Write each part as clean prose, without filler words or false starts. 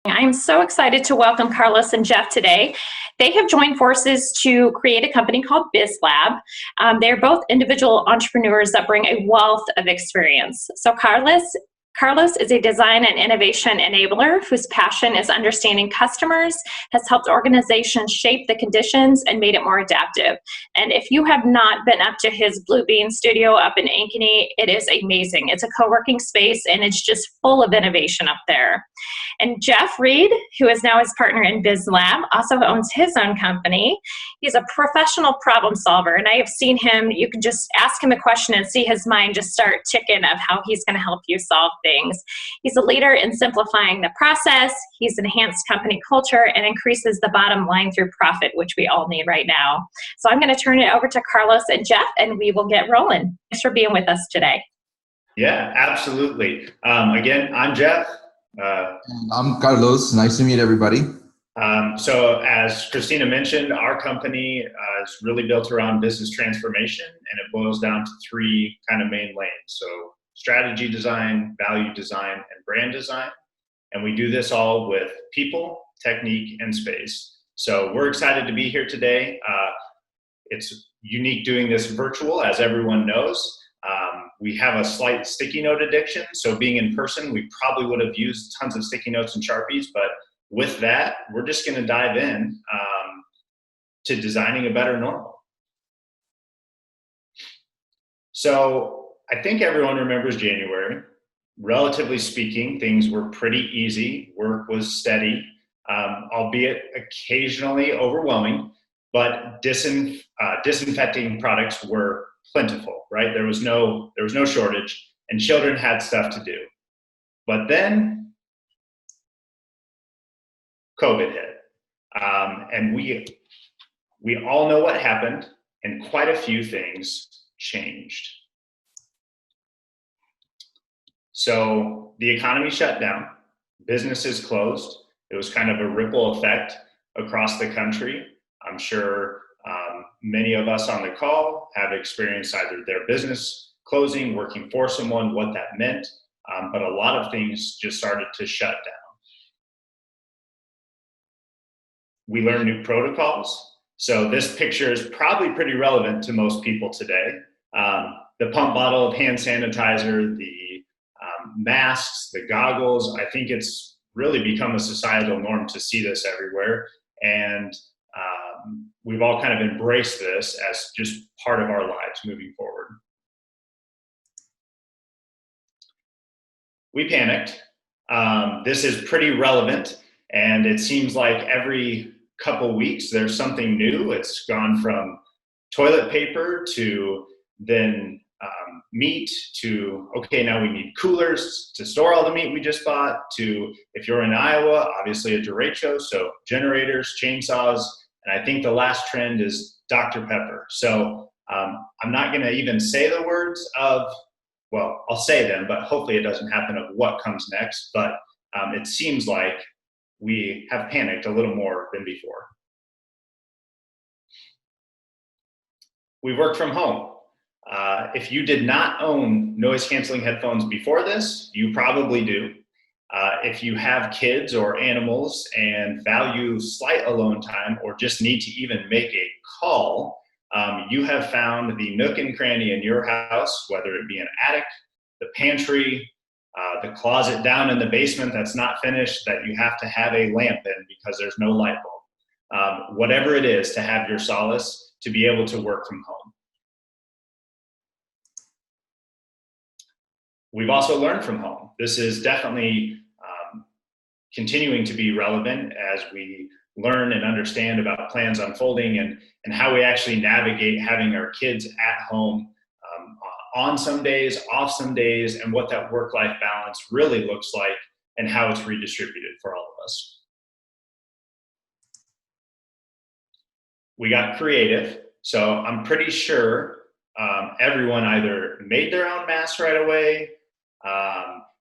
I'm so excited to welcome Carlos and Jeff today. They have joined forces to create a company called BizLab. They're both individual entrepreneurs that bring a wealth of experience. So Carlos is a design and innovation enabler whose passion is understanding customers, has helped organizations shape the conditions and made it more adaptive. And if you have not been up to his Blue Bean studio up in Ankeny, it is amazing. It's a co-working space and it's just full of innovation up there. And Jeff Reed, who is now his partner in BizLab, also owns his own company. He's a professional problem solver, and I have seen him, you can just ask him a question and see his mind just start ticking of how he's going to help you solve things. He's a leader in simplifying the process. He's enhanced company culture and increases the bottom line through profit, which we all need right now. So I'm going to turn it over to Carlos and Jeff, and we will get rolling. Thanks for being with us today. Yeah, absolutely. Again, I'm Jeff. I'm Carlos. Nice to meet everybody. So as Christina mentioned, our company is really built around business transformation, and it boils down to three kind of main lanes. So strategy design, value design, and brand design. And we do this all with people, technique, and space. So we're excited to be here today. It's unique doing this virtual, as everyone knows. We have a slight sticky note addiction, so being in person, we probably would have used tons of sticky notes and Sharpies, but with that, we're just going to dive in to designing a better normal. So I think everyone remembers January. Relatively speaking, things were pretty easy. Work was steady, albeit occasionally overwhelming, but disinfecting products were plentiful, right? There was no shortage, and children had stuff to do. But then COVID hit, and we all know what happened, and quite a few things changed. So the economy shut down, businesses closed. It was kind of a ripple effect across the country. I'm sure many of us on the call have experienced either their business closing, working for someone, what that meant, but a lot of things just started to shut down. We learned new protocols. So this picture is probably pretty relevant to most people today. The pump bottle of hand sanitizer, the masks, the goggles, I think it's really become a societal norm to see this everywhere. And we've all kind of embraced this as just part of our lives moving forward. We panicked. This is pretty relevant, and it seems like every couple weeks there's something new. It's gone from toilet paper to then meat to, okay, now we need coolers to store all the meat we just bought, to, if you're in Iowa, obviously a derecho, so generators, chainsaws, and I think the last trend is Dr. Pepper. So I'm not going to even say the words of, well, I'll say them, but hopefully it doesn't happen of what comes next. But it seems like we have panicked a little more than before. We worked from home. If you did not own noise-canceling headphones before this, you probably do. If you have kids or animals and value slight alone time or just need to even make a call, you have found the nook and cranny in your house, whether it be an attic, the pantry, the closet down in the basement that's not finished, that you have to have a lamp in because there's no light bulb. Whatever it is, to have your solace, to be able to work from home. We've also learned from home. This is definitely continuing to be relevant as we learn and understand about plans unfolding and how we actually navigate having our kids at home on some days, off some days, and what that work-life balance really looks like and how it's redistributed for all of us. We got creative. So I'm pretty sure everyone either made their own masks right away,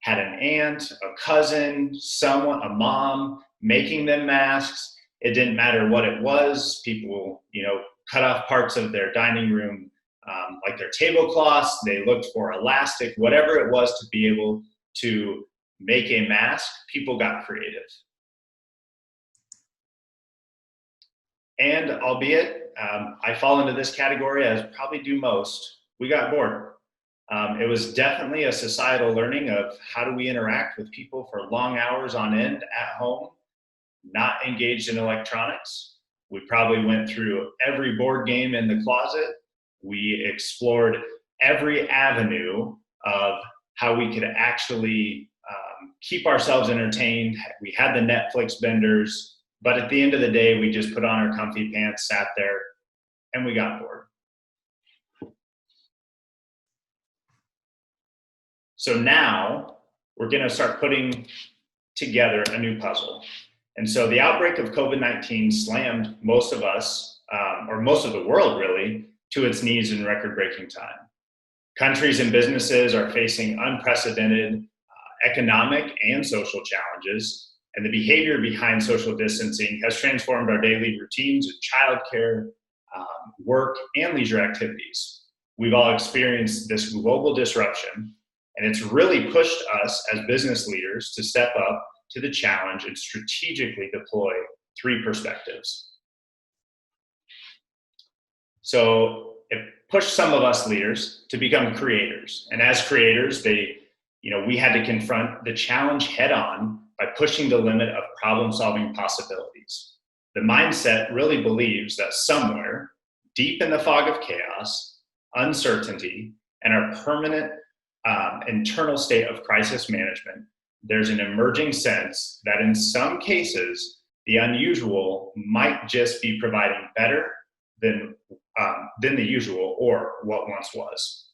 had an aunt, a cousin, someone, a mom making them masks. It didn't matter what it was. People, cut off parts of their dining room, like their tablecloths. They looked for elastic, whatever it was to be able to make a mask. People got creative. And albeit, I fall into this category as probably do most, we got bored. It was definitely a societal learning of how do we interact with people for long hours on end at home, not engaged in electronics. We probably went through every board game in the closet. We explored every avenue of how we could actually keep ourselves entertained. We had the Netflix benders, but at the end of the day, we just put on our comfy pants, sat there, and we got bored. So now we're going to start putting together a new puzzle. And so the outbreak of COVID-19 slammed most of us, or most of the world really, to its knees in record-breaking time. Countries and businesses are facing unprecedented economic and social challenges, and the behavior behind social distancing has transformed our daily routines of childcare, work, and leisure activities. We've all experienced this global disruption, and it's really pushed us as business leaders to step up to the challenge and strategically deploy 3 perspectives. So it pushed some of us leaders to become creators. And as creators, we had to confront the challenge head on by pushing the limit of problem-solving possibilities. The mindset really believes that somewhere deep in the fog of chaos, uncertainty, and our permanent internal state of crisis management, there's an emerging sense that in some cases, the unusual might just be providing better than the usual or what once was.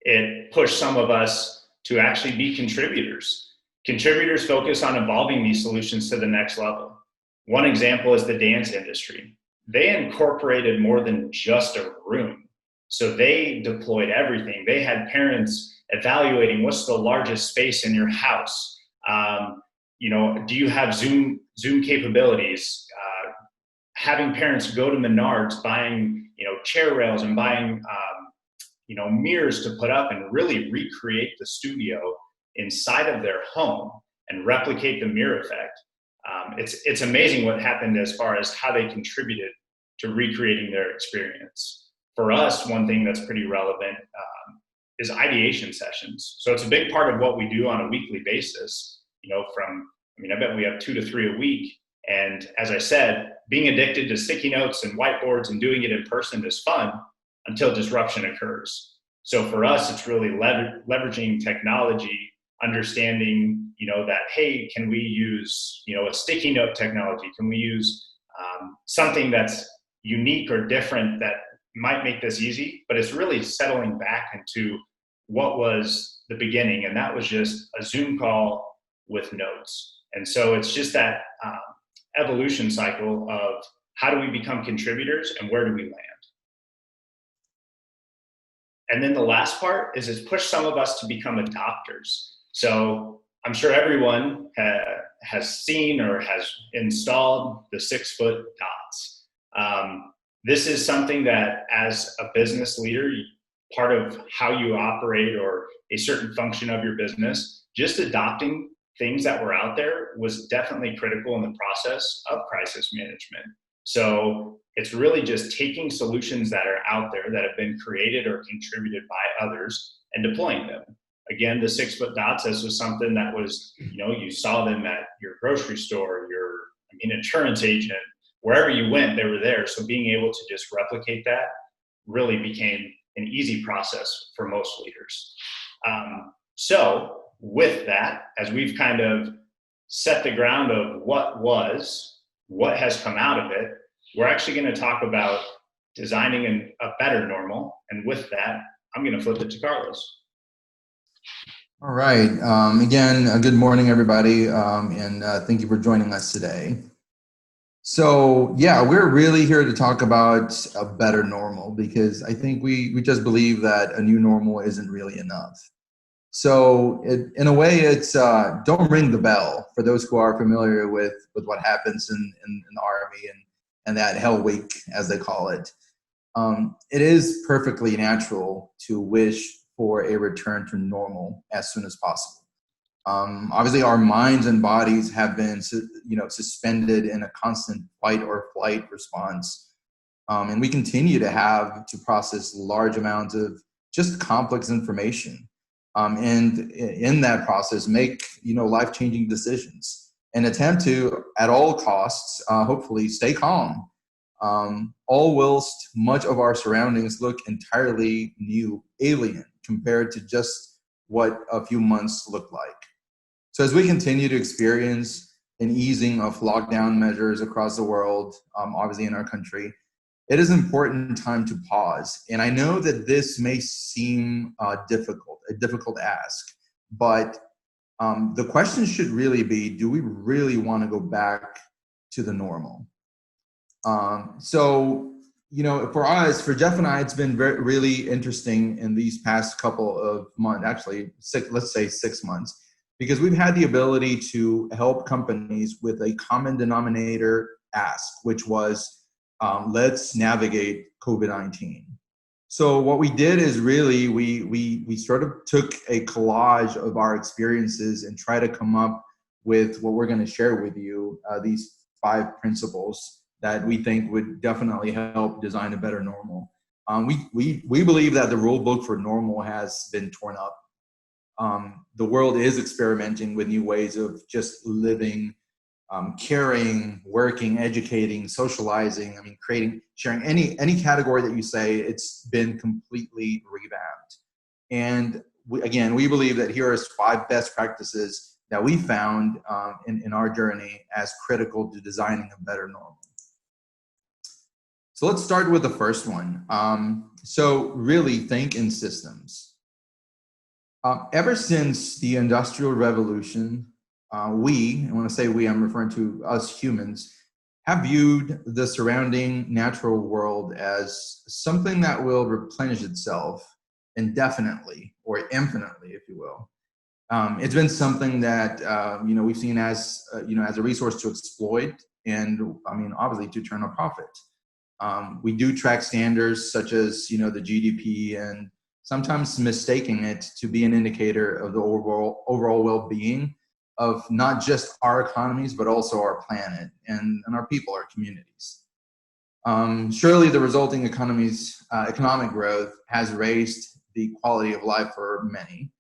It pushed some of us to actually be contributors. Contributors focus on evolving these solutions to the next level. One example is the dance industry. They incorporated more than just a room. So they deployed everything. They had parents evaluating what's the largest space in your house. Do you have Zoom capabilities? Having parents go to Menards, buying chair rails and buying mirrors to put up and really recreate the studio inside of their home and replicate the mirror effect. It's amazing what happened as far as how they contributed to recreating their experience. For us, one thing that's pretty relevant is ideation sessions. So it's a big part of what we do on a weekly basis. I bet we have 2 to 3 a week. And as I said, being addicted to sticky notes and whiteboards and doing it in person is fun until disruption occurs. So for us, it's really leveraging technology, understanding, that, hey, can we use, a sticky note technology? Can we use something that's unique or different that might make this easy? But it's really settling back into what was the beginning, and that was just a Zoom call with notes. And so it's just that evolution cycle of how do we become contributors and where do we land? And then the last part is it's pushed some of us to become adopters. So I'm sure everyone has seen or has installed the 6-foot dots. This is something that as a business leader, part of how you operate or a certain function of your business, just adopting things that were out there was definitely critical in the process of crisis management. So it's really just taking solutions that are out there that have been created or contributed by others and deploying them. Again, the 6-foot dots, this was something that was, you saw them at your grocery store, your insurance agent, wherever you went, they were there. So being able to just replicate that really became an easy process for most leaders. So with that, as we've kind of set the ground of what has come out of it, we're actually going to talk about designing a better normal. And with that, I'm going to flip it to Carlos. All right. Again, good morning, everybody, and thank you for joining us today. So, yeah, we're really here to talk about a better normal because I think we just believe that a new normal isn't really enough. So, in a way, it's don't ring the bell for those who are familiar with what happens in the Army and that hell week, as they call it. It is perfectly natural to wish for a return to normal as soon as possible. Obviously, our minds and bodies have been, suspended in a constant fight or flight response. And we continue to have to process large amounts of just complex information. And in that process, make, life-changing decisions and attempt to, at all costs, hopefully stay calm. All whilst much of our surroundings look entirely new, alien, compared to just what a few months looked like. So as we continue to experience an easing of lockdown measures across the world, obviously in our country, it is an important time to pause. And I know that this may seem a difficult ask, but the question should really be, do we really want to go back to the normal? For us, for Jeff and I, it's been really interesting in these past couple of months, actually, let's say 6 months, because we've had the ability to help companies with a common denominator ask, which was, let's navigate COVID-19. So what we did is really, we sort of took a collage of our experiences and try to come up with what we're going to share with you, these 5 principles that we think would definitely help design a better normal. We believe that the rule book for normal has been torn up. The world is experimenting with new ways of just living, caring, working, educating, socializing. Creating, sharing, any category that you say, it's been completely revamped. And we believe that here are 5 best practices that we found in our journey as critical to designing a better normal. So let's start with the first one. So really think in systems. Ever since the Industrial Revolution, and when I say we, I'm referring to us humans, have viewed the surrounding natural world as something that will replenish itself indefinitely or infinitely, if you will. It's been something that we've seen as a resource to exploit, and obviously to turn a profit. We do track standards such as the GDP, and sometimes mistaking it to be an indicator of the overall well-being of not just our economies, but also our planet and our people, our communities. Surely the resulting economic growth has raised the quality of life for many.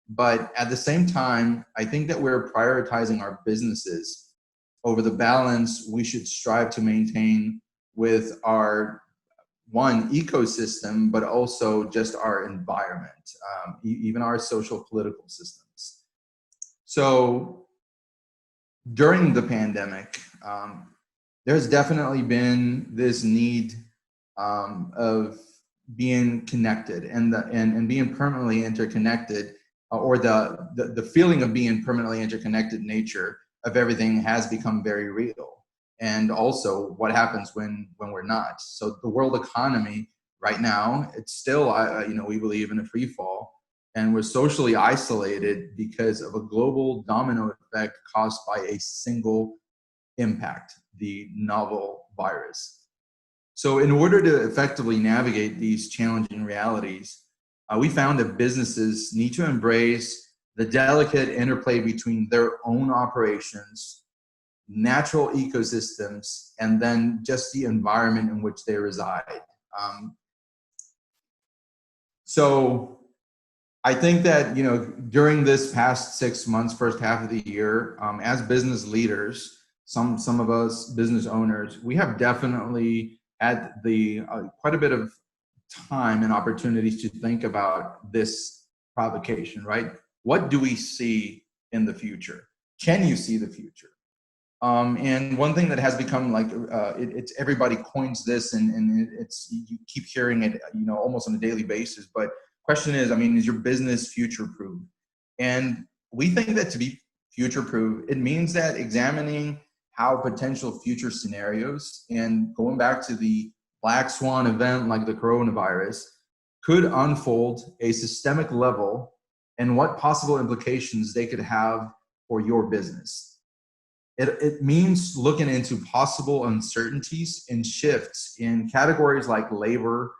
But at the same time, I think that we're prioritizing our businesses over the balance we should strive to maintain with our ecosystem, but also just our environment, even our social political systems. So during the pandemic, there's definitely been this need of being connected and being permanently interconnected, or the feeling of being permanently interconnected nature of everything has become very real. And also what happens when we're not. So the world economy right now, it's still, we believe, in a free fall, and we're socially isolated because of a global domino effect caused by a single impact, the novel virus. So in order to effectively navigate these challenging realities, we found that businesses need to embrace the delicate interplay between their own operations, natural ecosystems, and then just the environment in which they reside. So I think that, during this past 6 months, first half of the year, as business leaders, some of us business owners, we have definitely had quite a bit of time and opportunities to think about this provocation, right? What do we see in the future? Can you see the future? And one thing that has become it's everybody coins this, and you keep hearing it, almost on a daily basis. But question is, is your business future-proof? And we think that to be future-proof, it means that examining how potential future scenarios, and going back to the black swan event like the coronavirus, could unfold a systemic level, and what possible implications they could have for your business. It means looking into possible uncertainties and shifts in categories like labor,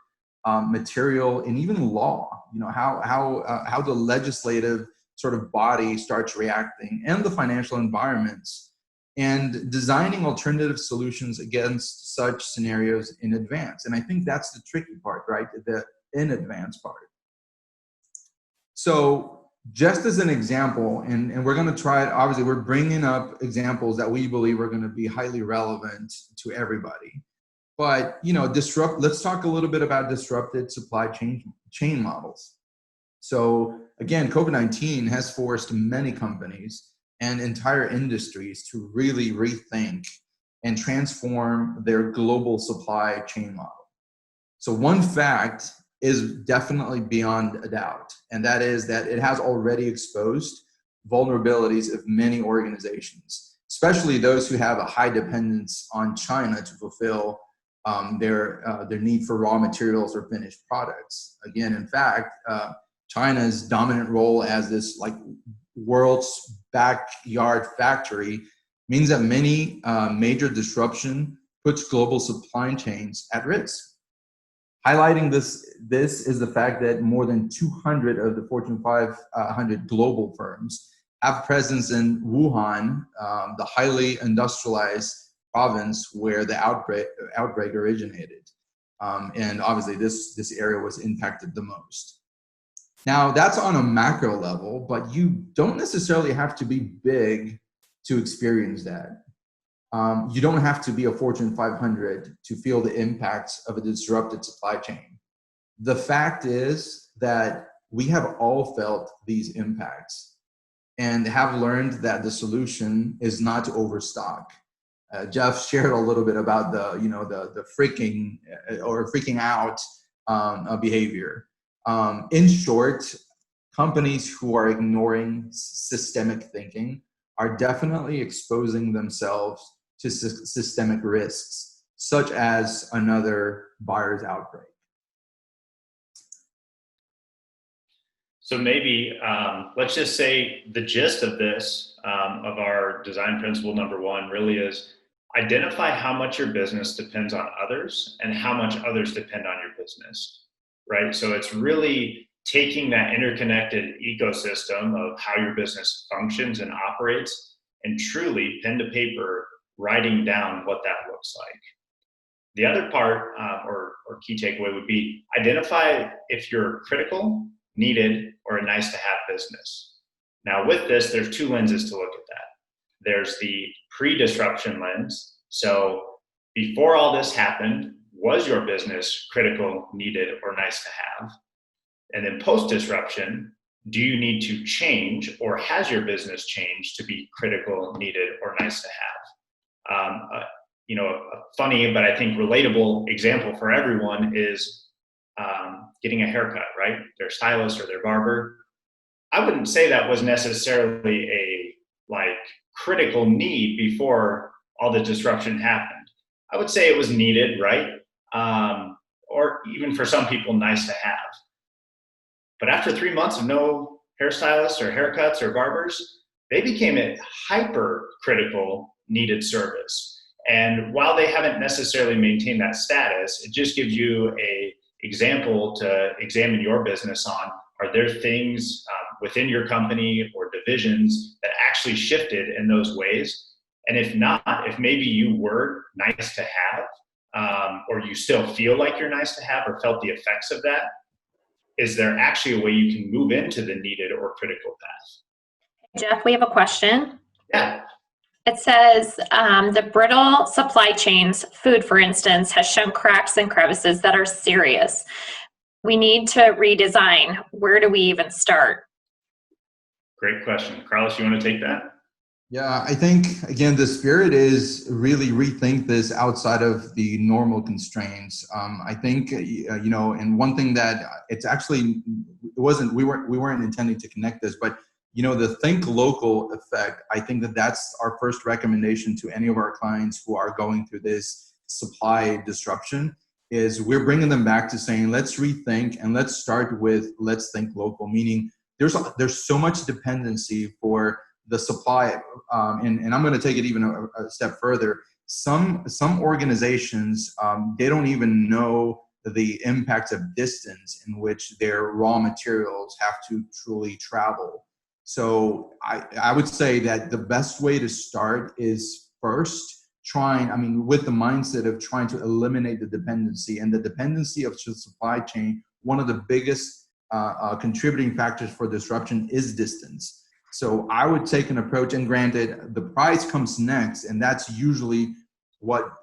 material, and even law. How the legislative sort of body starts reacting, and the financial environments, and designing alternative solutions against such scenarios in advance. And I think that's the tricky part, right? The in advance part. So just as an example, and we're going to try it, obviously we're bringing up examples that we believe are going to be highly relevant to everybody. But, let's talk a little bit about disrupted supply chain models. So again, COVID-19 has forced many companies and entire industries to really rethink and transform their global supply chain model. So one fact is definitely beyond a doubt, and that is that it has already exposed vulnerabilities of many organizations, especially those who have a high dependence on China to fulfill their need for raw materials or finished products. Again, in fact, China's dominant role as this world's backyard factory means that many major disruption puts global supply chains at risk. Highlighting this is the fact that more than 200 of the Fortune 500 global firms have presence in Wuhan, the highly industrialized province where the outbreak originated. And obviously this area was impacted the most. Now that's on a macro level, but you don't necessarily have to be big to experience that. You don't have to be a Fortune 500 to feel the impacts of a disrupted supply chain. The fact is that we have all felt these impacts and have learned that the solution is not to overstock. Jeff shared a little bit about the freaking out behavior. In short, companies who are ignoring systemic thinking are definitely exposing themselves to systemic risks, such as another virus outbreak. So maybe let's just say the gist of this, of our design principle number one, really is identify how much your business depends on others and how much others depend on your business, right? So it's really taking that interconnected ecosystem of how your business functions and operates and truly pen to paper writing down what that looks like. The other part or key takeaway would be identify if you're critical, needed, or a nice to have business. Now with this, there's two lenses to look at that. There's the pre-disruption lens. So before all this happened, was your business critical, needed, or nice to have? And then post-disruption, do you need to change or has your business changed to be critical, needed, or nice to have? A funny but I think relatable example for everyone is getting a haircut, right? Their stylist or their barber. I wouldn't say that was necessarily a critical need before all the disruption happened. I would say it was needed, right? Or even for some people, nice to have. But after 3 months of no hairstylists or haircuts or barbers, they became a hyper critical needed service. And while they haven't necessarily maintained that status, it just gives you a example to examine your business on. Are there things within your company or divisions that actually shifted in those ways? And if not, if maybe you were nice to have, or you still feel like you're nice to have or felt the effects of that, is there actually a way you can move into the needed or critical path? Jeff, we have a question. Yeah. It says the brittle supply chains, food for instance, has shown cracks and crevices that are serious. We need to redesign. Where do we even start? Great question. Carlos, you want to take that? Yeah, I think, again, the spirit is really rethink this outside of the normal constraints. I think, and one thing that it's actually, we weren't intending to connect this, but the think local effect, I think that's our first recommendation to any of our clients who are going through this supply disruption, is we're bringing them back to saying, let's rethink and let's start with, let's think local, meaning there's so much dependency for the supply. And I'm going to take it even a step further. Some organizations, they don't even know the impact of distance in which their raw materials have to truly travel. So I would say that the best way to start is first with the mindset of trying to eliminate the dependency, and the dependency of the supply chain. One of the biggest contributing factors for disruption is distance. So I would take an approach, and granted, the price comes next, and that's usually what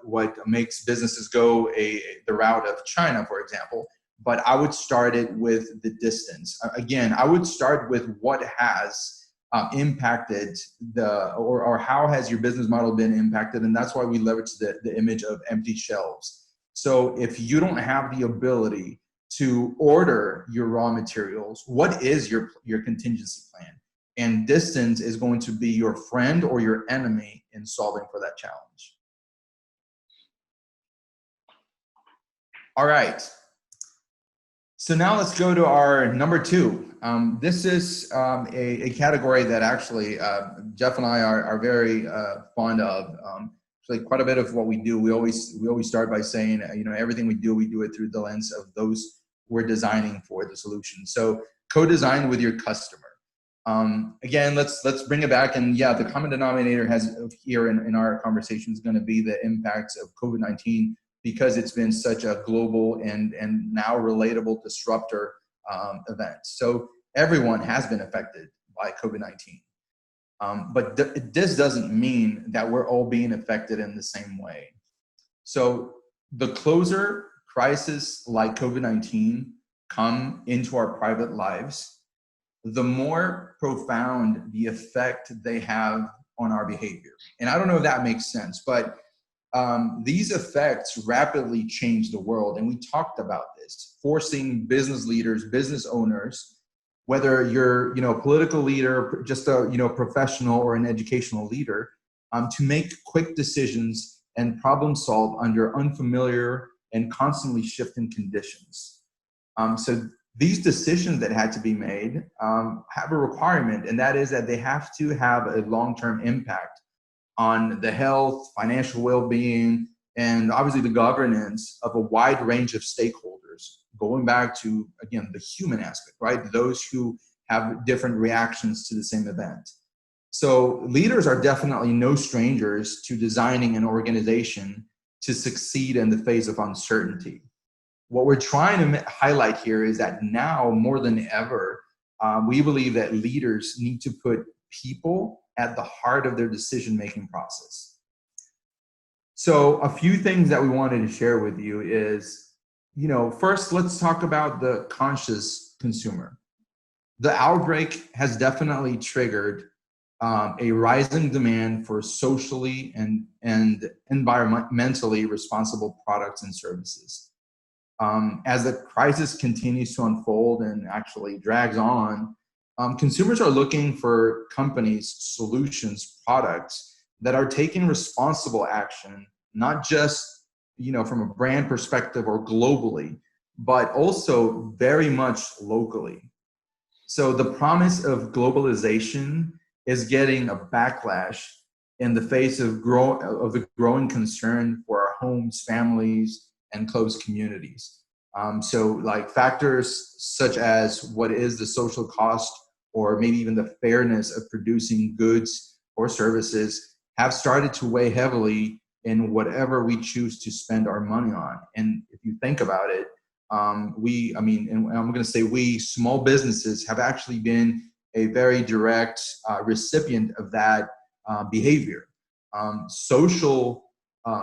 makes businesses go the route of China, for example. But I would start it with the distance. Again, I would start with what has impacted or how has your business model been impacted, and that's why we leverage the image of empty shelves. So if you don't have the ability to order your raw materials, what is your contingency plan? And distance is going to be your friend or your enemy in solving for that challenge. All right. So now let's go to our number 2. This is a category that actually Jeff and I are very fond of. Actually, quite a bit of what we do, we always start by saying, everything we do it through the lens of those we're designing for the solution. So co-design with your customer. Again, let's bring it back, and the common denominator here in our conversation is going to be the impacts of COVID-19, because it's been such a global and now relatable disruptor event. So everyone has been affected by COVID-19. But this doesn't mean that we're all being affected in the same way. So the closer crises like COVID-19 come into our private lives, the more profound the effect they have on our behavior. And I don't know if that makes sense, but these effects rapidly change the world. And we talked about this, forcing business leaders, business owners, whether you're a political leader, just a professional or an educational leader, to make quick decisions and problem solve under unfamiliar and constantly shifting conditions. So these decisions that had to be made have a requirement, and that is that they have to have a long-term impact on the health, financial well-being, and obviously the governance of a wide range of stakeholders, going back to, again, the human aspect, right? Those who have different reactions to the same event. So leaders are definitely no strangers to designing an organization to succeed in the face of uncertainty. What we're trying to highlight here is that now more than ever, we believe that leaders need to put people at the heart of their decision-making process. So a few things that we wanted to share with you is, first, let's talk about the conscious consumer. The outbreak has definitely triggered a rising demand for socially and environmentally responsible products and services. As the crisis continues to unfold and actually drags on, consumers are looking for companies, solutions, products that are taking responsible action, not just from a brand perspective or globally, but also very much locally. So the promise of globalization is getting a backlash in the face of the growing concern for our homes, families, and close communities. So like factors such as what is the social cost, or maybe even the fairness of producing goods or services, have started to weigh heavily in whatever we choose to spend our money on. And if you think about it, and I'm going to say small businesses have actually been a very direct recipient of that behavior. Social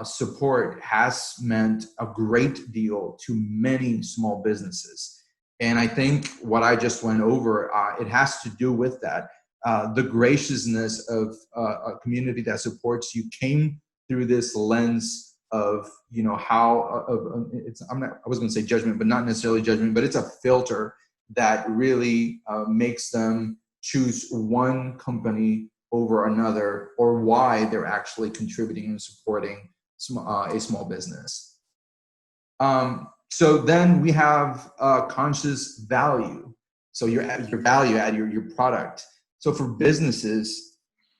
support has meant a great deal to many small businesses. And I think what I just went over, it has to do with that. The graciousness of a community that supports you came through this lens of, I was going to say judgment, but not necessarily judgment, but it's a filter that really makes them choose one company over another, or why they're actually contributing and supporting a small business. So then we have conscious value. So your value add, your product. So for businesses,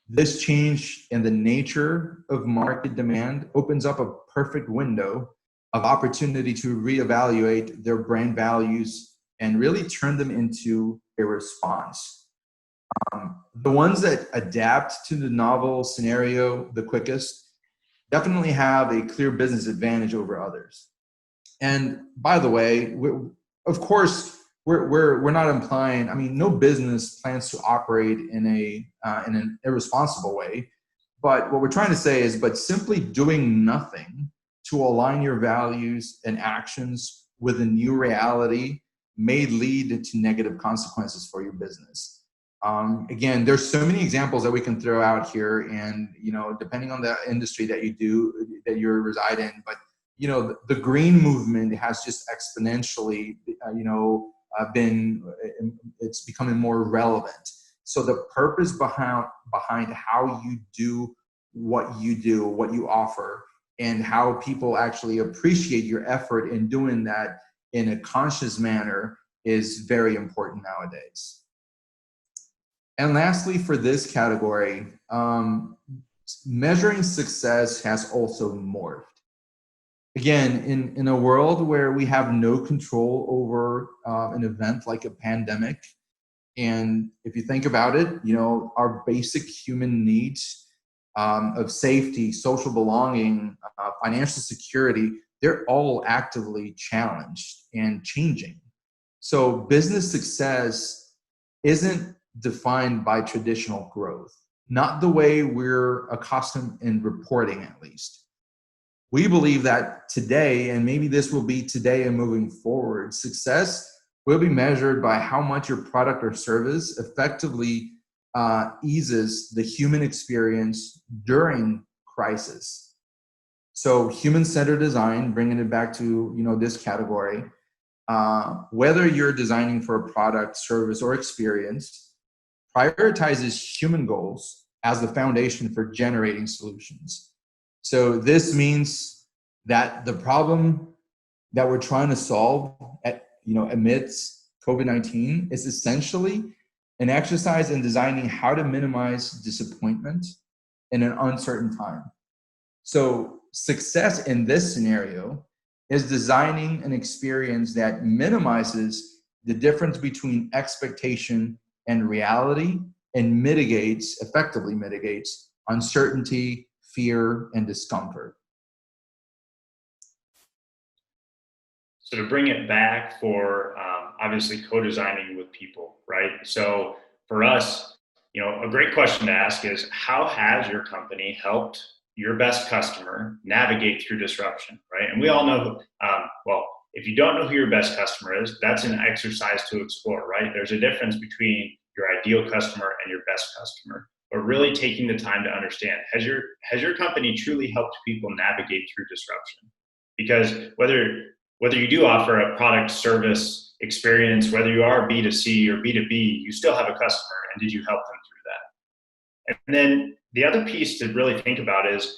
this change in the nature of market demand opens up a perfect window of opportunity to reevaluate their brand values and really turn them into a response. The ones that adapt to the novel scenario the quickest definitely have a clear business advantage over others. And by the way, of course, we're not implying. I mean, no business plans to operate in an irresponsible way. But what we're trying to say is, but simply doing nothing to align your values and actions with a new reality may lead to negative consequences for your business. Again, there's so many examples that we can throw out here, and depending on the industry that you reside in, but the green movement has just exponentially, it's becoming more relevant. So the purpose behind how you do, what you offer, and how people actually appreciate your effort in doing that in a conscious manner is very important nowadays. And lastly, for this category, measuring success has also morphed. Again, in a world where we have no control over an event like a pandemic, and if you think about it, our basic human needs of safety, social belonging, financial security, they're all actively challenged and changing. So business success isn't defined by traditional growth, not the way we're accustomed in reporting, at least. We believe that today, and maybe this will be today and moving forward, success will be measured by how much your product or service effectively eases the human experience during crisis. So human-centered design, bringing it back to this category, whether you're designing for a product, service, or experience, prioritizes human goals as the foundation for generating solutions. So this means that the problem that we're trying to solve amidst COVID-19 is essentially an exercise in designing how to minimize disappointment in an uncertain time. So success in this scenario is designing an experience that minimizes the difference between expectation and reality and effectively mitigates uncertainty, fear, and discomfort. So to bring it back for obviously co-designing with people, right? So for us, a great question to ask is, how has your company helped your best customer navigate through disruption, right? And we all know, if you don't know who your best customer is, that's an exercise to explore, right? There's a difference between your ideal customer and your best customer, but really taking the time to understand, has your company truly helped people navigate through disruption? Because whether you do offer a product, service, experience, whether you are B2C or B2B, you still have a customer, and did you help them through that? And then the other piece to really think about is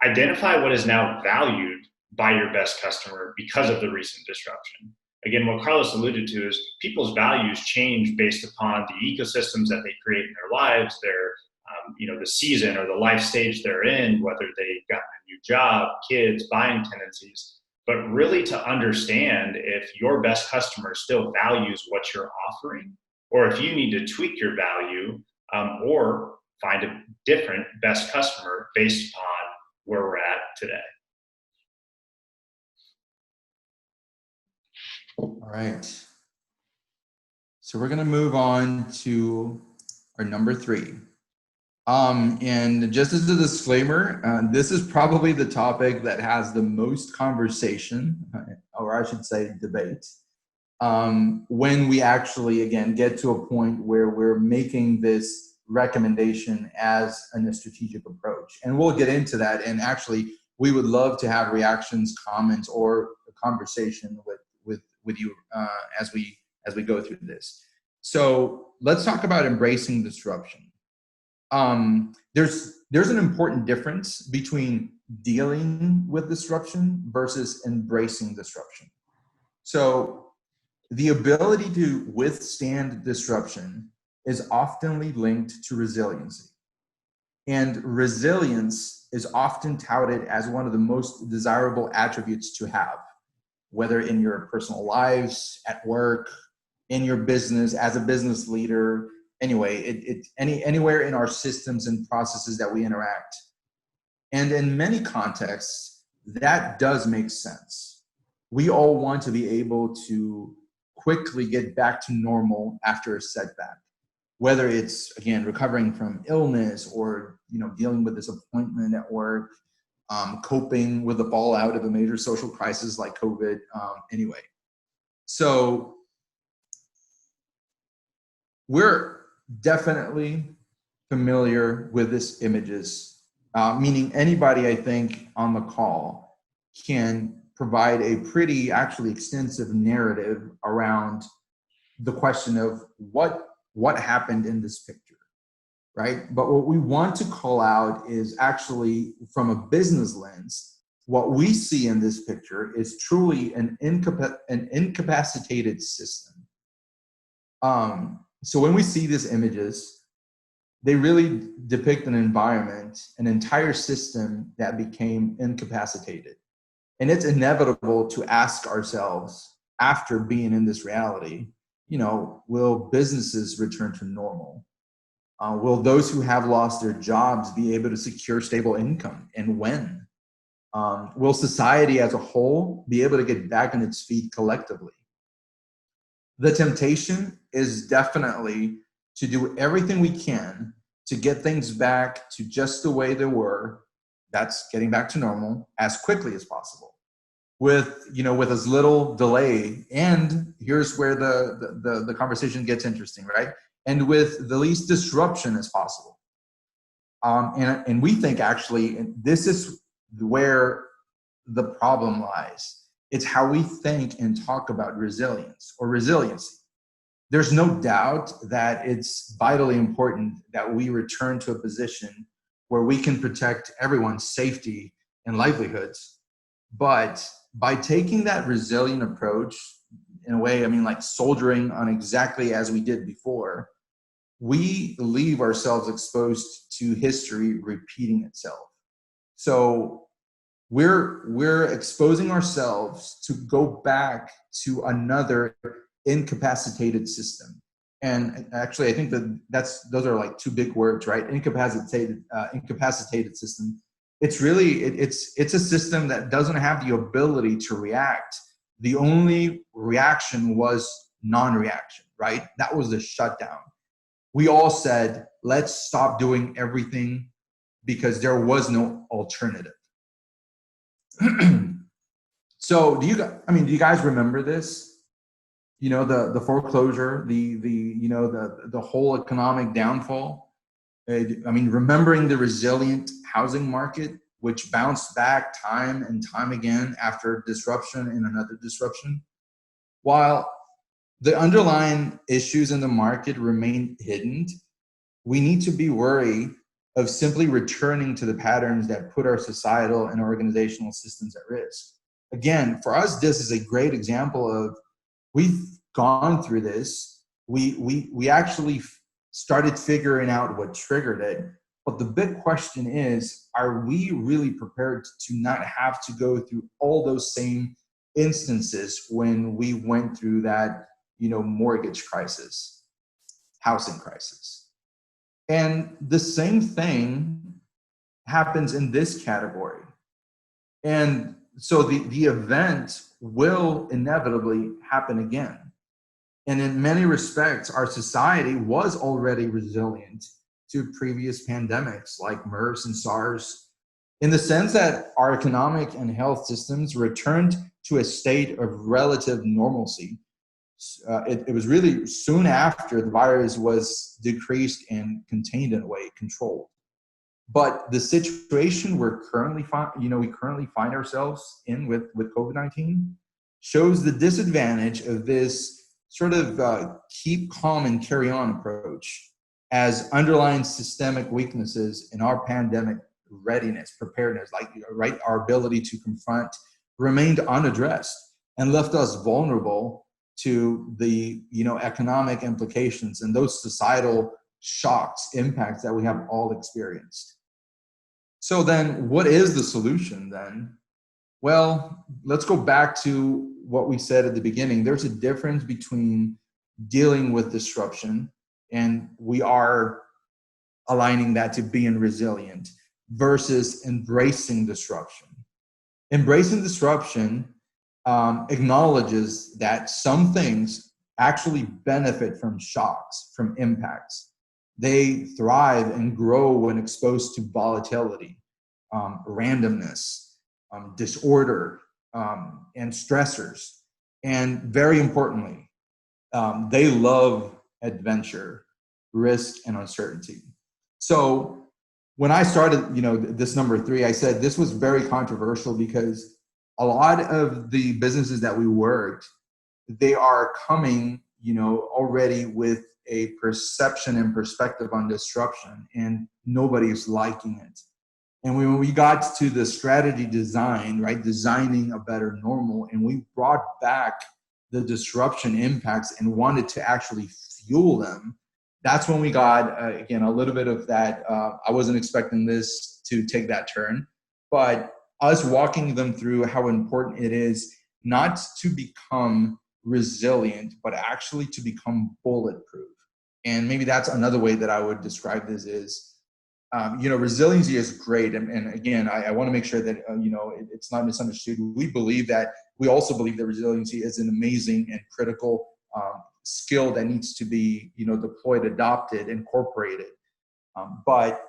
identify what is now valued by your best customer because of the recent disruption. Again, what Carlos alluded to is people's values change based upon the ecosystems that they create in their lives, the season or the life stage they're in, whether they've gotten a new job, kids, buying tendencies. But really to understand if your best customer still values what you're offering, or if you need to tweak your value or find a different best customer based upon where we're at today. All right. So we're going to move on to our number 3. And just as a disclaimer, this is probably the topic that has the most conversation, or I should say debate, when we actually, again, get to a point where we're making this recommendation as a strategic approach. And we'll get into that. And actually, we would love to have reactions, comments, or a conversation with you as we go through this. So let's talk about embracing disruption. There's an important difference between dealing with disruption versus embracing disruption. So the ability to withstand disruption is often linked to resiliency. And resilience is often touted as one of the most desirable attributes to have, whether in your personal lives, at work, in your business, as a business leader, anyway, anywhere in our systems and processes that we interact. And in many contexts, that does make sense. We all want to be able to quickly get back to normal after a setback, whether it's, again, recovering from illness or, dealing with disappointment at work, coping with the fallout of a major social crisis like COVID, anyway. So we're definitely familiar with this images, meaning anybody, I think, on the call can provide a pretty actually extensive narrative around the question of what happened in this picture, right? But what we want to call out is actually, from a business lens, what we see in this picture is truly an incapacitated system. So when we see these images, they really depict an environment, an entire system that became incapacitated. And it's inevitable to ask ourselves, after being in this reality, will businesses return to normal? Will those who have lost their jobs be able to secure stable income, and when? Will society as a whole be able to get back on its feet collectively? The temptation is definitely to do everything we can to get things back to just the way they were. That's getting back to normal as quickly as possible, with as little delay. And here's where the conversation gets interesting, right? And with the least disruption as possible. And we think, actually, this is where the problem lies. It's how we think and talk about resilience or resiliency. There's no doubt that it's vitally important that we return to a position where we can protect everyone's safety and livelihoods. But by taking that resilient approach, in a way, like soldiering on exactly as we did before, we leave ourselves exposed to history repeating itself. So we're exposing ourselves to go back to another incapacitated system. And actually, I think those are like two big words, right? Incapacitated system. It's really, it's a system that doesn't have the ability to react. The only reaction was non-reaction, right? That was the shutdown. We all said, let's stop doing everything because there was no alternative. So do you guys remember this? The foreclosure, the whole economic downfall. Remembering the resilient housing market, which bounced back time and time again after disruption and another disruption. While the underlying issues in the market remain hidden, we need to be wary of simply returning to the patterns that put our societal and organizational systems at risk. Again, for us, this is a great example of, we've gone through this. We actually started figuring out what triggered it. But the big question is, are we really prepared to not have to go through all those same instances when we went through that, mortgage crisis, housing crisis? And the same thing happens in this category. And so the event will inevitably happen again. And in many respects, our society was already resilient to previous pandemics like MERS and SARS, in the sense that our economic and health systems returned to a state of relative normalcy. It was really soon after the virus was decreased and contained in a way, controlled. But the situation we currently find ourselves in with COVID-19 shows the disadvantage of this sort of keep calm and carry on approach, as underlying systemic weaknesses in our pandemic readiness, preparedness, our ability to confront, remained unaddressed and left us vulnerable to the economic implications and those societal shocks, impacts that we have all experienced. So then, what is the solution then? Well, let's go back to what we said at the beginning. There's a difference between dealing with disruption And we are aligning that to being resilient versus embracing disruption. Embracing disruption acknowledges that some things actually benefit from shocks, from impacts. They thrive and grow when exposed to volatility, randomness, disorder, and stressors. And very importantly, they love adventure, risk, and uncertainty. So when I started, this number 3, I said this was very controversial because a lot of the businesses that we worked, they are coming, already with a perception and perspective on disruption, and nobody's liking it. And when we got to the strategy design, right, designing a better normal, and we brought back the disruption impacts and wanted to actually fuel them, that's when we got, again, a little bit of that. I wasn't expecting this to take that turn, but us walking them through how important it is not to become resilient, but actually to become bulletproof. And maybe that's another way that I would describe this is, resiliency is great. And again, I want to make sure that, it's not misunderstood. We also believe that resiliency is an amazing and critical skill that needs to be, deployed, adopted, incorporated. But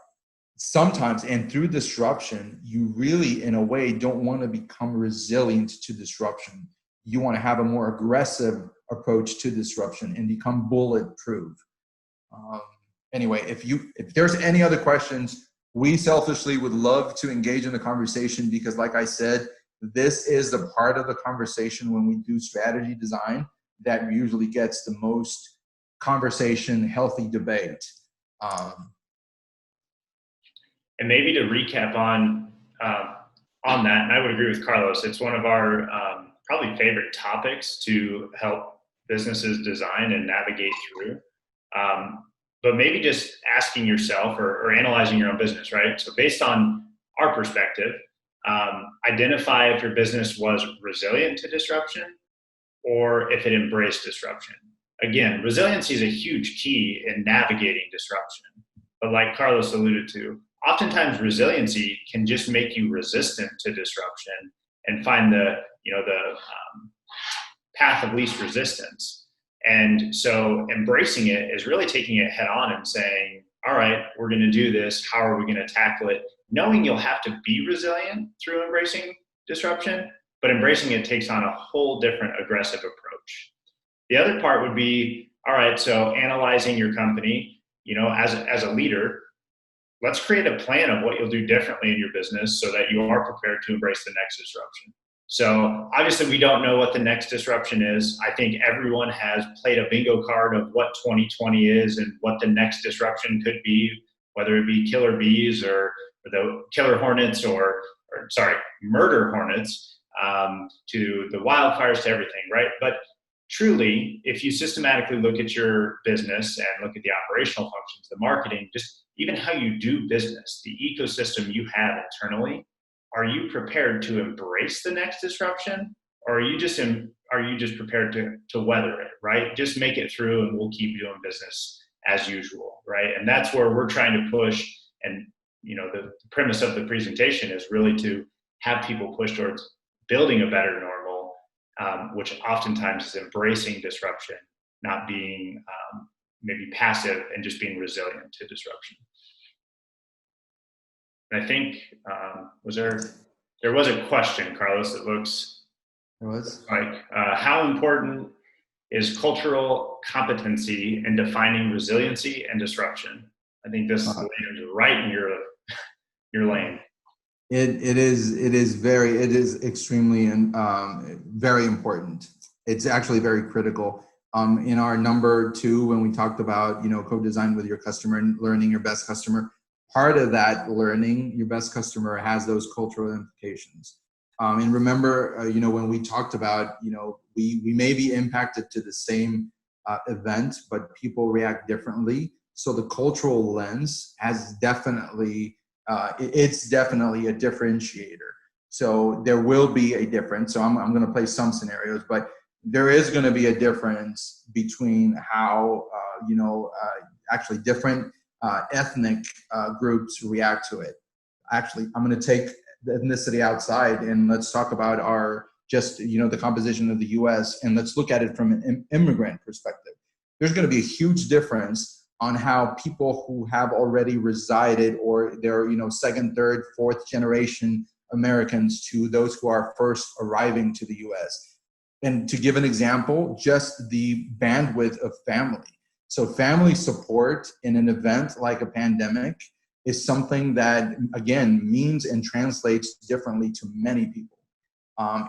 sometimes, and through disruption, you really, in a way, don't want to become resilient to disruption. You want to have a more aggressive approach to disruption and become bulletproof. Anyway, if there's any other questions, we selfishly would love to engage in the conversation because, like I said, this is the part of the conversation when we do strategy design that usually gets the most conversation, healthy debate. And maybe to recap on that, and I would agree with Carlos, it's one of our probably favorite topics to help businesses design and navigate through. But maybe just asking yourself or analyzing your own business, right? So based on our perspective, identify if your business was resilient to disruption or if it embraced disruption. Again, resiliency is a huge key in navigating disruption. But like Carlos alluded to, oftentimes resiliency can just make you resistant to disruption and find the path of least resistance. And so embracing it is really taking it head on and saying, all right, we're going to do this. How are we going to tackle it? Knowing you'll have to be resilient through embracing disruption, but embracing it takes on a whole different aggressive approach. The other part would be, all right, so analyzing your company, as a leader, let's create a plan of what you'll do differently in your business so that you are prepared to embrace the next disruption. So obviously we don't know what the next disruption is. I think everyone has played a bingo card of what 2020 is and what the next disruption could be, whether it be killer bees or the killer hornets or murder hornets, to the wildfires, to everything, right? But truly, if you systematically look at your business and look at the operational functions, the marketing, just even how you do business, the ecosystem you have internally, are you prepared to embrace the next disruption, or are you just prepared to weather it, right? Just make it through and we'll keep doing business as usual, right? And that's where we're trying to push. And the premise of the presentation is really to have people push towards building a better normal, which oftentimes is embracing disruption, not being maybe passive and just being resilient to disruption. And I think, there was a question, Carlos, that looks like, how important is cultural competency in defining resiliency and disruption? I think this is right in your lane. It is extremely very important. It's actually very critical. In our number 2, when we talked about, co-design with your customer and learning your best customer, part of that learning your best customer has those cultural implications. And remember, when we talked about, we may be impacted to the same event, but people react differently. So the cultural lens has definitely, it's definitely a differentiator. So there will be a difference. So I'm going to play some scenarios, but there is going to be a difference between how, actually different ethnic groups react to it. Actually, I'm going to take the ethnicity outside and let's talk about our the composition of the U.S. and let's look at it from an immigrant perspective. There's going to be a huge difference on how people who have already resided or they're second, third, fourth generation Americans to those who are first arriving to the U.S. And to give an example, just the bandwidth of family. So family support in an event like a pandemic is something that, again, means and translates differently to many people.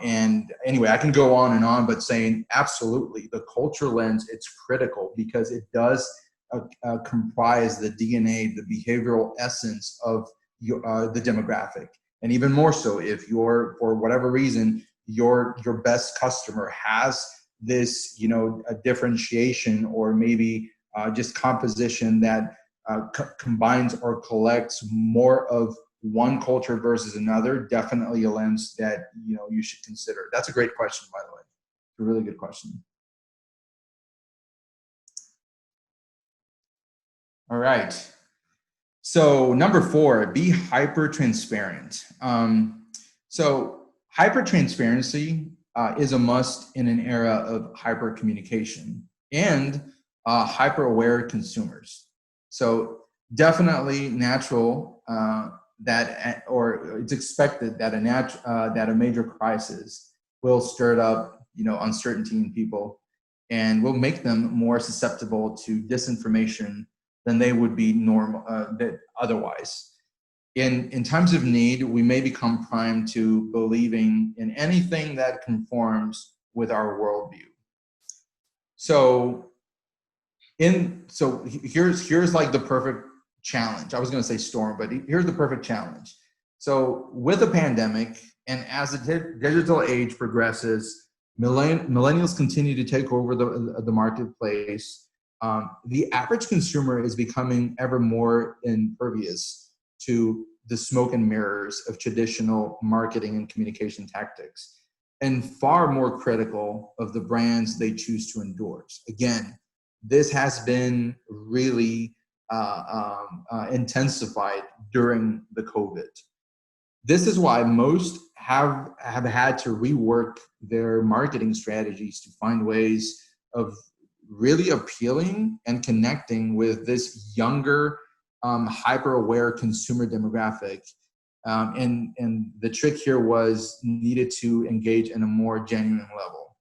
And anyway, I can go on, but saying absolutely, the culture lens, it's critical because it does comprise the DNA, the behavioral essence of the demographic. And even more so, if you're, for whatever reason, your best customer has this, a differentiation or maybe just composition that combines or collects more of one culture versus another, definitely a lens that you should consider. That's a great question, by the way. It's a really good question. All right. So number 4, be hyper transparent. So hyper transparency is a must in an era of hyper communication and hyper aware consumers. So definitely natural or it's expected that a major crisis will stir up uncertainty in people and will make them more susceptible to disinformation than they would be otherwise. In times of need, we may become primed to believing in anything that conforms with our worldview. So here's like the perfect challenge. I was going to say storm, but here's the perfect challenge. So with a pandemic and as the digital age progresses, millennials continue to take over the marketplace. The average consumer is becoming ever more impervious to the smoke and mirrors of traditional marketing and communication tactics, and far more critical of the brands they choose to endorse. Again, this has been really intensified during the COVID. This is why most have had to rework their marketing strategies to find ways of really appealing and connecting with this younger, hyper-aware consumer demographic. And the trick here was needed to engage in a more genuine level.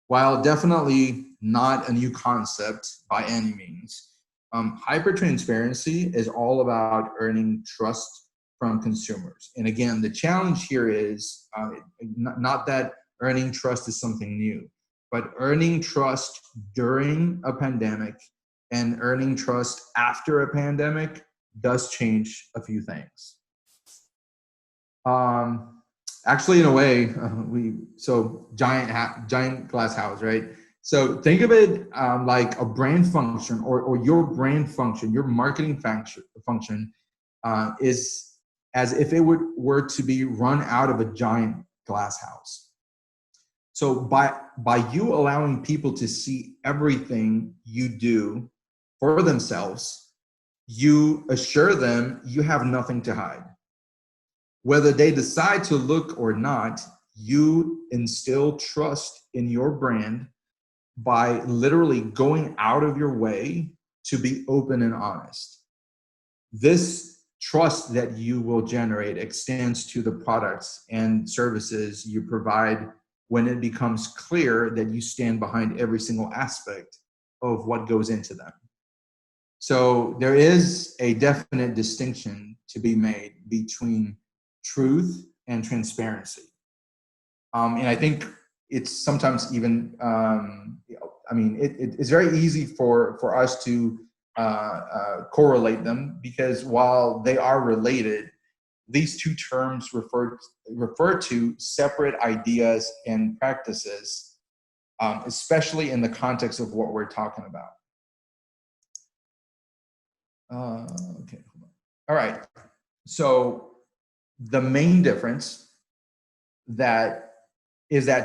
While definitely not a new concept by any means, hyper-transparency is all about earning trust from consumers. And again, the challenge here is not that earning trust is something new, but earning trust during a pandemic and earning trust after a pandemic does change a few things. Actually, in a way, giant glass house, right? So think of it like a brand function or your brand function, your marketing function is as if it were to be run out of a giant glass house. So by you allowing people to see everything you do for themselves, you assure them you have nothing to hide. Whether they decide to look or not, you instill trust in your brand by literally going out of your way to be open and honest. This trust that you will generate extends to the products and services you provide when it becomes clear that you stand behind every single aspect of what goes into them. So there is a definite distinction to be made between truth and transparency. And I think it's sometimes even, it's very easy for us to correlate them because while they are related, these two terms refer to separate ideas and practices, especially in the context of what we're talking about. Okay, hold on. All right. So the main difference that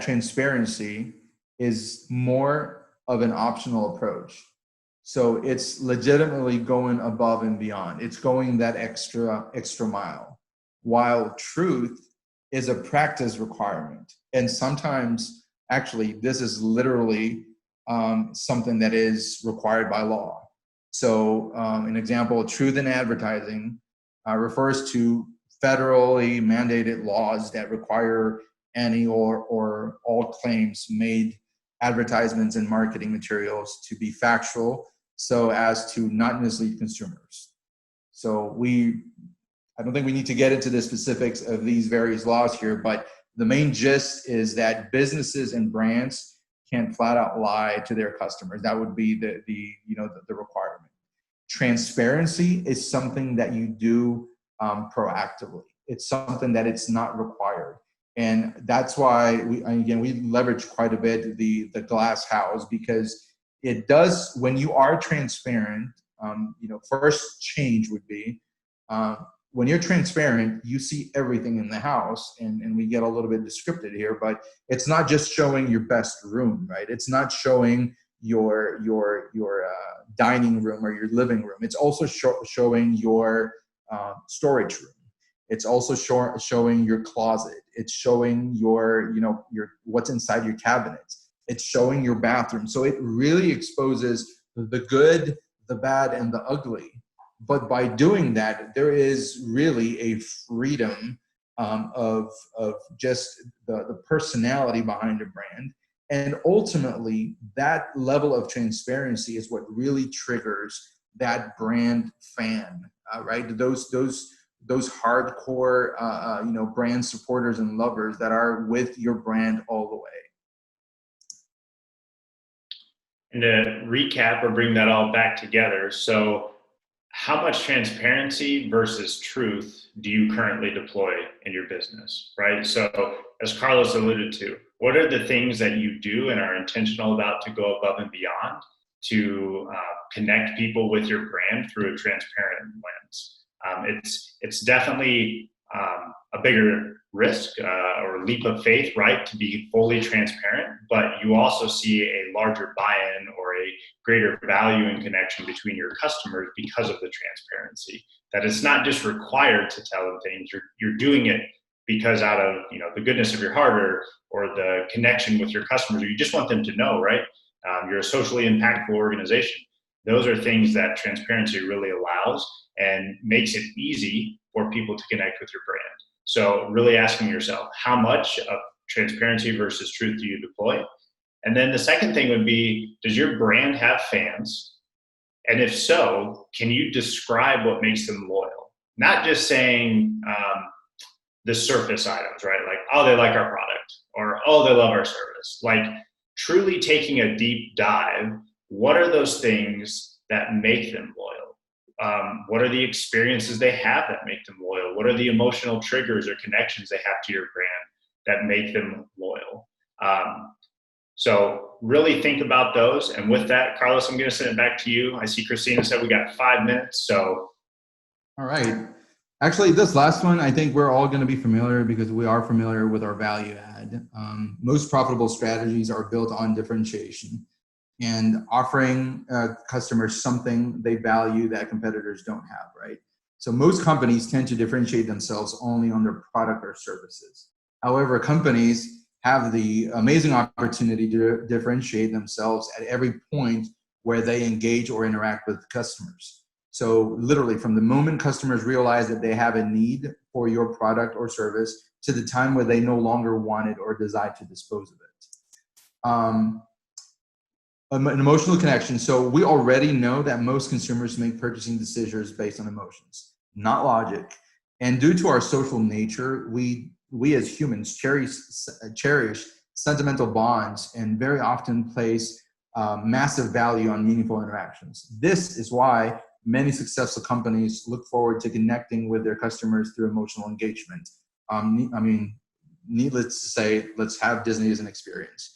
transparency is more of an optional approach. So it's legitimately going above and beyond. It's going that extra mile. While truth is a practice requirement. And sometimes, actually, this is literally something that is required by law. So an example, truth in advertising refers to federally mandated laws that require any or all claims made, advertisements and marketing materials to be factual so as to not mislead consumers. So I don't think we need to get into the specifics of these various laws here, but the main gist is that businesses and brands can't flat out lie to their customers. That would be the requirement. Transparency is something that you do proactively. It's something that it's not required. And that's why we leverage quite a bit the glass house, because it does, when you are transparent, first change would be, when you're transparent, you see everything in the house, and we get a little bit descriptive here, but it's not just showing your best room, right? It's not showing your dining room or your living room. It's also showing your storage room. It's also showing your closet. It's showing your what's inside your cabinets. It's showing your bathroom. So it really exposes the good, the bad, and the ugly. But by doing that, there is really a freedom of just the personality behind a brand. And ultimately, that level of transparency is what really triggers that brand fan, right? Those hardcore, brand supporters and lovers that are with your brand all the way. And to recap or bring that all back together, so how much transparency versus truth do you currently deploy in your business, right? So as Carlos alluded to, what are the things that you do and are intentional about to go above and beyond to connect people with your brand through a transparent lens? It's definitely a bigger risk or leap of faith, right, to be fully transparent, but you also see a larger buy-in or a greater value and connection between your customers because of the transparency. That it's not just required to tell them things, you're doing it because out of the goodness of your heart or the connection with your customers, or you just want them to know, right? You're a socially impactful organization. Those are things that transparency really allows and makes it easy for people to connect with your brand. So really asking yourself, how much of transparency versus truth do you deploy? And then the second thing would be, does your brand have fans? And if so, can you describe what makes them loyal? Not just saying the surface items, right? Like, oh, they like our product, or oh, they love our service. Like truly taking a deep dive, what are those things that make them loyal? What are the experiences they have that make them loyal? What are the emotional triggers or connections they have to your brand that make them loyal? So really think about those. And with that, Carlos, I'm going to send it back to you. I see Christina said we got 5 minutes. So. All right. Actually, this last one, I think we're all going to be familiar because we are familiar with our value add. Most profitable strategies are built on differentiation and offering customers something they value that competitors don't have, right? So most companies tend to differentiate themselves only on their product or services. However, companies have the amazing opportunity to differentiate themselves at every point where they engage or interact with customers. So literally from the moment customers realize that they have a need for your product or service to the time where they no longer want it or decide to dispose of it. An emotional connection. So we already know that most consumers make purchasing decisions based on emotions, not logic. And due to our social nature, we as humans cherish sentimental bonds and very often place massive value on meaningful interactions. This is why many successful companies look forward to connecting with their customers through emotional engagement. Needless to say, let's have Disney as an experience.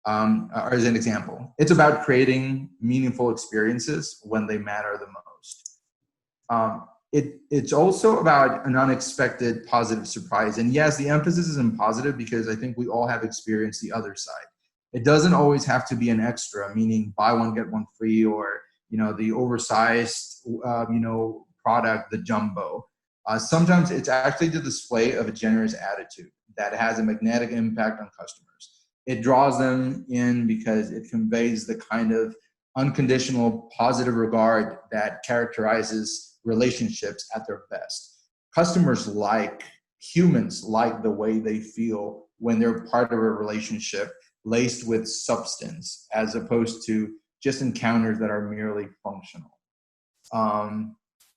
Or as an example, it's about creating meaningful experiences when they matter the most. It's also about an unexpected positive surprise. And yes, the emphasis is in positive because I think we all have experienced the other side. It doesn't always have to be an extra, meaning buy one, get one free, or the oversized, product, the jumbo. Sometimes it's actually the display of a generous attitude that has a magnetic impact on customers. It draws them in because it conveys the kind of unconditional positive regard that characterizes relationships at their best. Humans like the way they feel when they're part of a relationship laced with substance, as opposed to just encounters that are merely functional.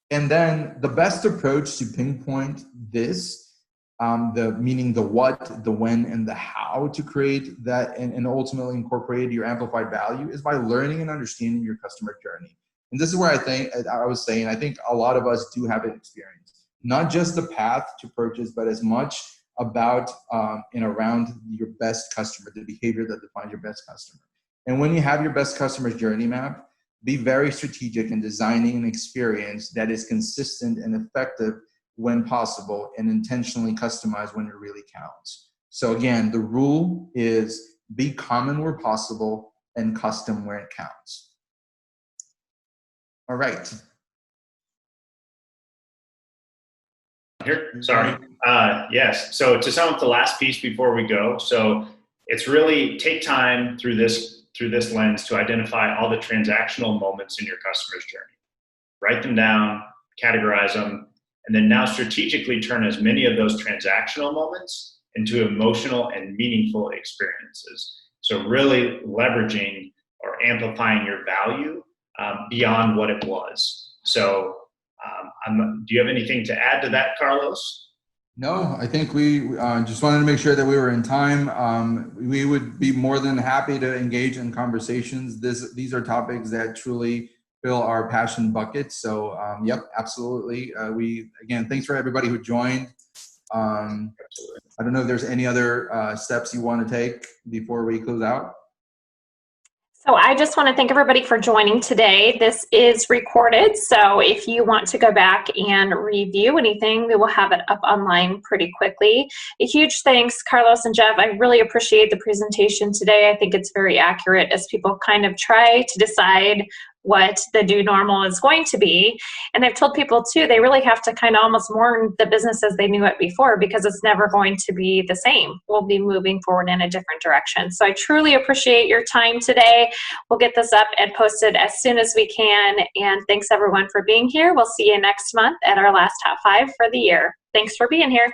And then the best approach to pinpoint this, meaning the what, the when, and the how to create that and ultimately incorporate your amplified value, is by learning and understanding your customer journey. And this is where I think a lot of us do have an experience. Not just the path to purchase, but as much about and around your best customer, the behavior that defines your best customer. And when you have your best customer's journey map, be very strategic in designing an experience that is consistent and effective when possible, and intentionally customized when it really counts. So again, the rule is be common where possible and custom where it counts. All right. Here, sorry. Yes. So to sum up the last piece before we go, so it's really take time through this lens to identify all the transactional moments in your customer's journey. Write them down, categorize them, and then now strategically turn as many of those transactional moments into emotional and meaningful experiences. So really leveraging or amplifying your value beyond what it was. So do you have anything to add to that, Carlos? No, I think we just wanted to make sure that we were in time. We would be more than happy to engage in conversations. These are topics that truly fill our passion bucket. So yep, absolutely. Again, thanks for everybody who joined. I don't know if there's any other steps you want to take before we close out. So I just want to thank everybody for joining today. This is recorded, so if you want to go back and review anything, we will have it up online pretty quickly. A huge thanks, Carlos and Jeff. I really appreciate the presentation today. I think it's very accurate as people kind of try to decide what the new normal is going to be. And I've told people too, they really have to kind of almost mourn the business as they knew it before, because it's never going to be the same. We'll be moving forward in a different direction. So I truly appreciate your time today. We'll get this up and posted as soon as we can. And thanks everyone for being here. We'll see you next month at our last top 5 for the year. Thanks for being here.